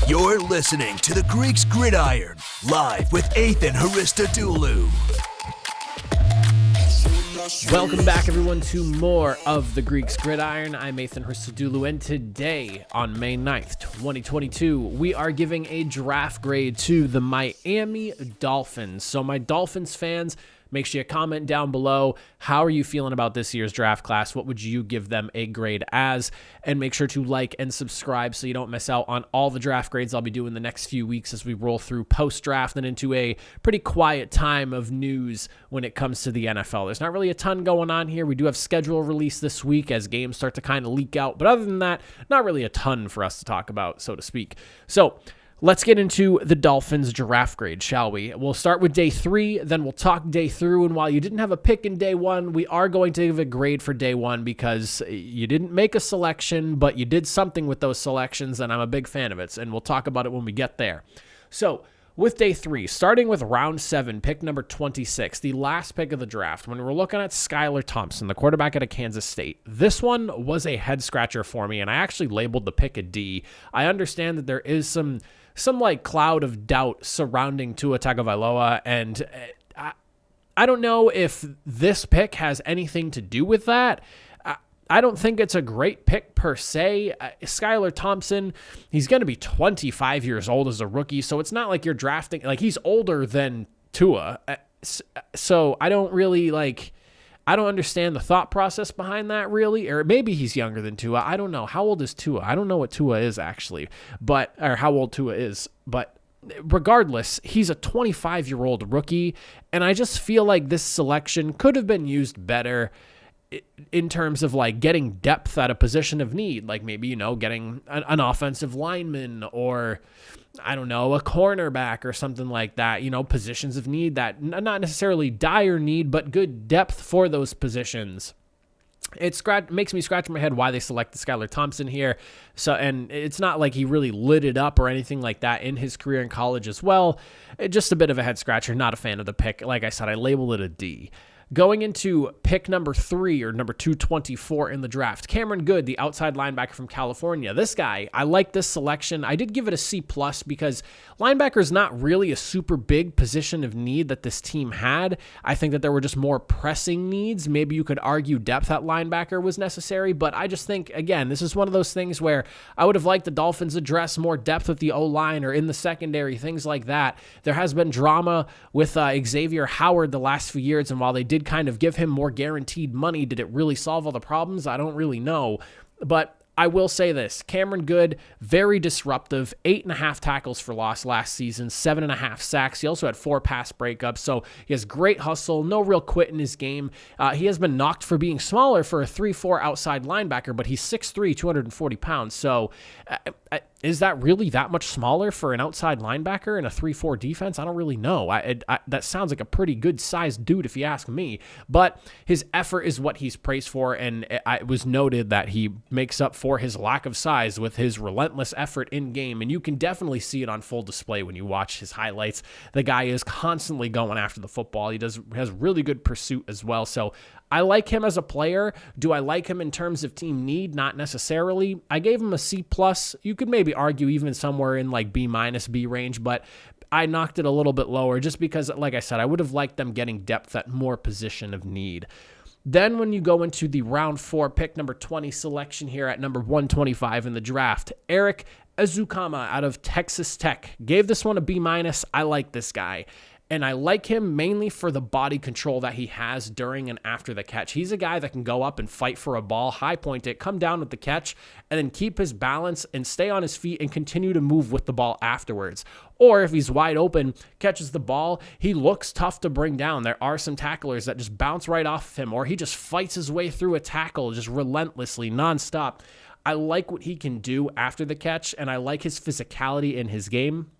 You're listening to the Greeks Gridiron, live with Ethan Haristodoulou. Welcome back, everyone, to more of the Greeks Gridiron. I'm Ethan Haristodoulou, and today, on May 9th, 2022, we are giving a draft grade to the Miami Dolphins. So, my Dolphins fans, make sure you comment down below. How are you feeling about this year's draft class? What would you give them a grade as? And make sure to like and subscribe so you don't miss out on all the draft grades I'll be doing the next few weeks as we roll through post-draft and into a pretty quiet time of news when it comes to the NFL. There's not really a ton going on here. We do have schedule release this week as games start to kind of leak out. But other than that, not really a ton for us to talk about, so to speak. So, let's get into the Dolphins draft grade, shall we? We'll start with day 3, then we'll talk day through. And while you didn't have a pick in day 1, we are going to give a grade for day 1 because you didn't make a selection, but you did something with those selections, and I'm a big fan of it. And we'll talk about it when we get there. So, with day 3, starting with round 7, pick number 26, the last pick of the draft, when we're looking at Skyler Thompson, the quarterback out of Kansas State, this one was a head scratcher for me, and I actually labeled the pick a D. I understand that there is some like cloud of doubt surrounding Tua Tagovailoa, and I don't know if this pick has anything to do with that. I don't think it's a great pick per se. Skyler Thompson, he's going to be 25 years old as a rookie, so it's not like you're drafting, like he's older than Tua. So I don't really I don't understand the thought process behind that really, or maybe he's younger than Tua. I don't know. How old is Tua? I don't know what Tua is actually, or how old Tua is, but regardless, he's a 25-year-old rookie, and I just feel like this selection could have been used better in terms of like getting depth at a position of need, like maybe, getting an offensive lineman or I don't know, a cornerback or something like that, positions of need that not necessarily dire need, but good depth for those positions. It makes me scratch my head why they selected Skyler Thompson here. So, and it's not like he really lit it up or anything like that in his career in college as well. Just a bit of a head scratcher. Not a fan of the pick. Like I said, I labeled it a D. Going into pick number 3 or number 224 in the draft, Cameron Goode, the outside linebacker from California. This guy, I like this selection. I did give it a C+ because linebacker is not really a super big position of need that this team had. I think that there were just more pressing needs. Maybe you could argue depth at linebacker was necessary, but I just think, again, this is one of those things where I would have liked the Dolphins address more depth with the O-line or in the secondary, things like that. There has been drama with Xavier Howard the last few years, and while they did kind of give him more guaranteed money, did it really solve all the problems? I don't really know, but I will say this, Cameron Goode, very disruptive, 8.5 tackles for loss last season, 7.5 sacks. He also had 4 pass breakups, so he has great hustle, no real quit in his game. He has been knocked for being smaller for a 3-4 outside linebacker, but he's 6'3", 240 pounds, so is that really that much smaller for an outside linebacker in a 3-4 defense? I don't really know. That sounds like a pretty good-sized dude if you ask me, but his effort is what he's praised for, and it was noted that he makes up for his lack of size with his relentless effort in game, and you can definitely see it on full display when you watch his highlights. The guy is constantly going after the football. He has really good pursuit as well, so I like him as a player. Do I like him in terms of team need? Not necessarily. I gave him a C+. You could maybe argue even somewhere in like B- B range, but I knocked it a little bit lower just because, like I said, I would have liked them getting depth at more position of need. Then when you go into the round 4 pick number 20 selection here at number 125 in the draft, Eric Azukama out of Texas Tech. Gave this one a B-. I like this guy. And I like him mainly for the body control that he has during and after the catch. He's a guy that can go up and fight for a ball, high point it, come down with the catch, and then keep his balance and stay on his feet and continue to move with the ball afterwards. Or if he's wide open, catches the ball, he looks tough to bring down. There are some tacklers that just bounce right off of him, or he just fights his way through a tackle just relentlessly, nonstop. I like what he can do after the catch, and I like his physicality in his game.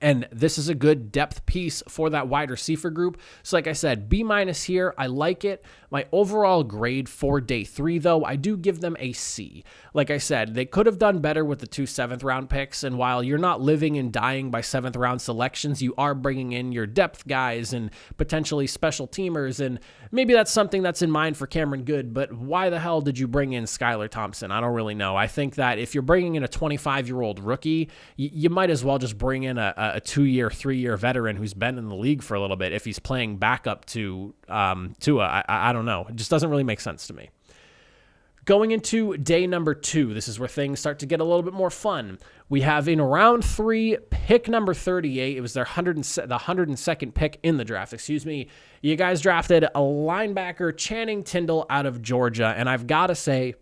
And this is a good depth piece for that wide receiver group. So like I said, B- here. I like it. My overall grade for day 3, though, I do give them a C. Like I said, they could have done better with the 2 7th-round picks. And while you're not living and dying by 7th-round selections, you are bringing in your depth guys and potentially special teamers. And maybe that's something that's in mind for Cameron Good. But why the hell did you bring in Skyler Thompson? I don't really know. I think that if you're bringing in a 25-year-old rookie, you might as well just bring in a 2-year, 3-year veteran who's been in the league for a little bit if he's playing backup to Tua. I don't know. It just doesn't really make sense to me. Going into day number 2, this is where things start to get a little bit more fun. We have in round 3, pick number 38. It was the 102nd pick in the draft, You guys drafted a linebacker, Channing Tindall, out of Georgia, and I've got to say,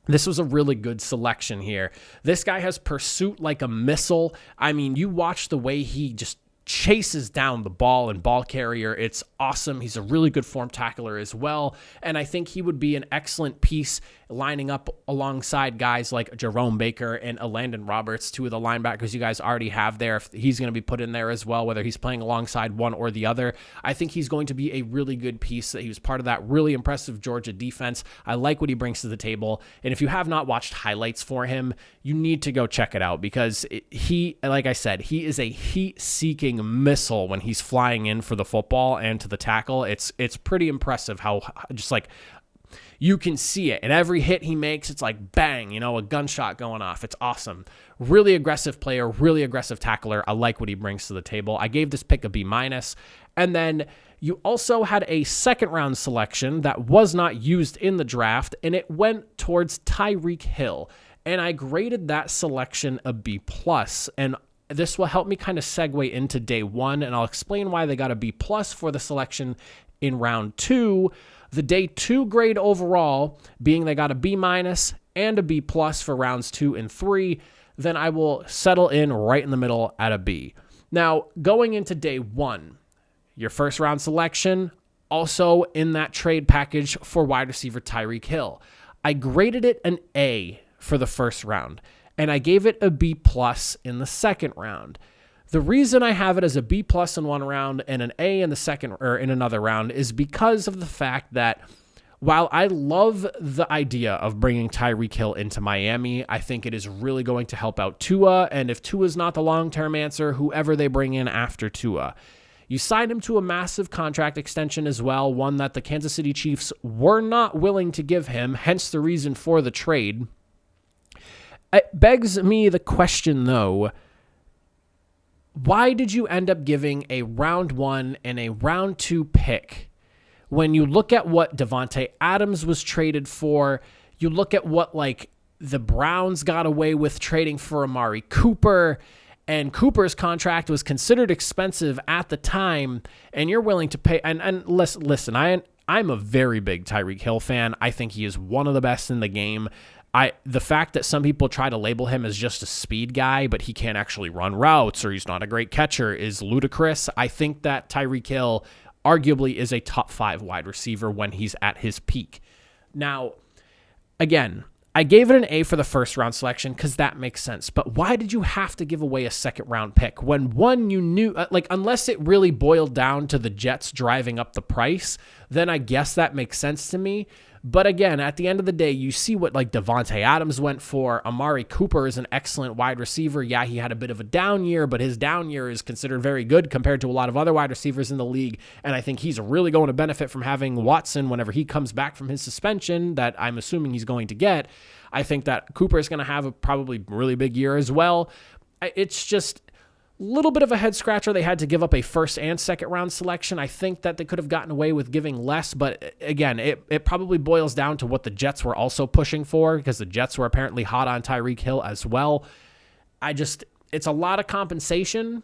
this was a really good selection here. This guy has pursuit like a missile. I mean, you watch the way he just chases down the ball and ball carrier. It's awesome. He's a really good form tackler as well. And I think he would be an excellent piece lining up alongside guys like Jerome Baker and Landon Roberts, 2 of the linebackers you guys already have there. If he's going to be put in there as well, whether he's playing alongside one or the other. I think he's going to be a really good piece. That he was part of that really impressive Georgia defense. I like what he brings to the table. And if you have not watched highlights for him, you need to go check it out because like I said, he is a heat-seeking missile when he's flying in for the football and to the tackle. It's pretty impressive how just like you can see it. And every hit he makes, it's like bang, a gunshot going off. It's awesome. Really aggressive player, really aggressive tackler. I like what he brings to the table. I gave this pick a B-. And then you also had a 2nd-round selection that was not used in the draft, and it went towards Tyreek Hill. And I graded that selection a B+. And this will help me kind of segue into day 1, and I'll explain why they got a B+ for the selection in round 2. The day 2 grade overall being they got a B- and a B+ for rounds 2 and 3, then I will settle in right in the middle at a B. Now, going into day 1, your 1st-round selection, also in that trade package for wide receiver Tyreek Hill. I graded it an A for the 1st round, and I gave it a B+ in the 2nd round. The reason I have it as a B+ in one round and an A in the second or in another round is because of the fact that while I love the idea of bringing Tyreek Hill into Miami, I think it is really going to help out Tua. And if Tua's not the long-term answer, whoever they bring in after Tua. You signed him to a massive contract extension as well, one that the Kansas City Chiefs were not willing to give him, hence the reason for the trade. It begs me the question, though, why did you end up giving a round 1 and a round 2 pick? When you look at what Davante Adams was traded for, you look at what the Browns got away with trading for Amari Cooper, and Cooper's contract was considered expensive at the time, and you're willing to pay. And listen, I'm a very big Tyreek Hill fan. I think he is one of the best in the game. The fact that some people try to label him as just a speed guy, but he can't actually run routes or he's not a great catcher is ludicrous. I think that Tyreek Hill arguably is a top 5 wide receiver when he's at his peak. Now, again, I gave it an A for the 1st-round selection because that makes sense. But why did you have to give away a 2nd-round pick when one you knew, unless it really boiled down to the Jets driving up the price, then I guess that makes sense to me. But again, at the end of the day, you see what Davante Adams went for. Amari Cooper is an excellent wide receiver. Yeah, he had a bit of a down year, but his down year is considered very good compared to a lot of other wide receivers in the league. And I think he's really going to benefit from having Watson whenever he comes back from his suspension that I'm assuming he's going to get. I think that Cooper is going to have a probably really big year as well. It's just little bit of a head scratcher. They had to give up a 1st and 2nd round selection. I think that they could have gotten away with giving less, but again, it probably boils down to what the Jets were also pushing for because the Jets were apparently hot on Tyreek Hill as well. It's a lot of compensation,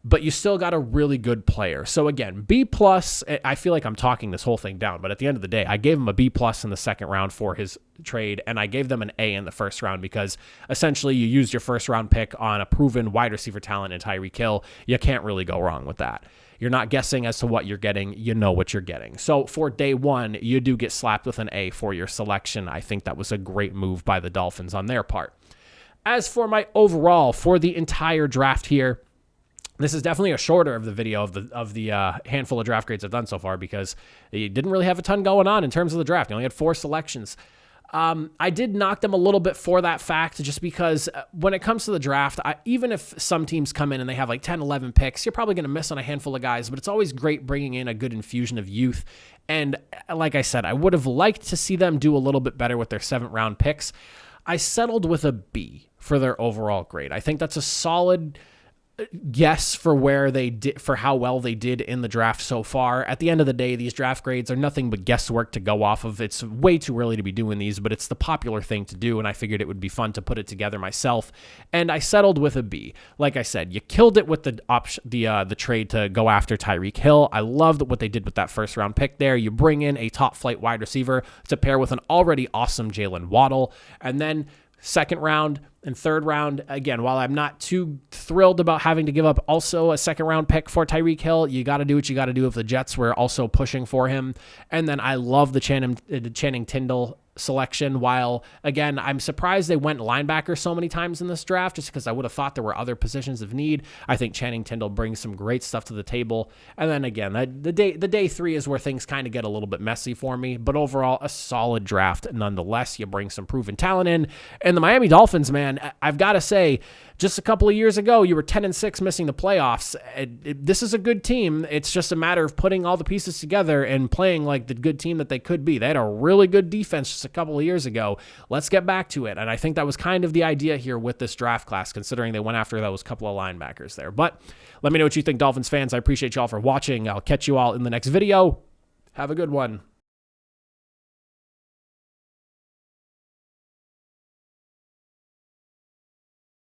but you still got a really good player. So again, B+, I feel like I'm talking this whole thing down, but at the end of the day, I gave him a B+ in the 2nd round for his trade, and I gave them an A in the 1st round because essentially you used your 1st round pick on a proven wide receiver talent in Tyreek Hill. You can't really go wrong with that. You're not guessing as to what you're getting. You know what you're getting. So for day 1, you do get slapped with an A for your selection. I think that was a great move by the Dolphins on their part. As for my overall for the entire draft here, This is definitely a shorter of the video of the handful of draft grades I've done so far because he didn't really have a ton going on in terms of the draft. He only had 4 selections. I did knock them a little bit for that fact, just because when it comes to the draft, even if some teams come in and they have like 10, 11 picks, you're probably going to miss on a handful of guys, but it's always great bringing in a good infusion of youth. And like I said, I would have liked to see them do a little bit better with their 7th round picks. I settled with a B for their overall grade. I think that's a solid guess for where they did, for how well they did in the draft so far. At the end of the day, these draft grades are nothing but guesswork to go off of. It's way too early to be doing these, but it's the popular thing to do, and I figured it would be fun to put it together myself. And I settled with a B. Like I said, you killed it with the trade to go after Tyreek Hill. I loved what they did with that 1st round pick there. You bring in a top flight wide receiver to pair with an already awesome Jalen Waddle, and then 2nd round and 3rd round, again, while I'm not too thrilled about having to give up also a 2nd round pick for Tyreek Hill, you got to do what you got to do if the Jets were also pushing for him. And then I love the Channing Tindall selection, while, again, I'm surprised they went linebacker so many times in this draft, just because I would have thought there were other positions of need. I think Channing Tindall brings some great stuff to the table. And then again, the day 3 is where things kind of get a little bit messy for me, but overall, a solid draft nonetheless. You bring some proven talent in. And the Miami Dolphins, man, I've got to say, just a couple of years ago, you were 10-6 missing the playoffs. This is a good team. It's just a matter of putting all the pieces together and playing like the good team that they could be. They had a really good defense just a couple of years ago. Let's get back to it. And I think that was kind of the idea here with this draft class, considering they went after those couple of linebackers there. But let me know what you think, Dolphins fans. I appreciate y'all for watching. I'll catch you all in the next video. Have a good one.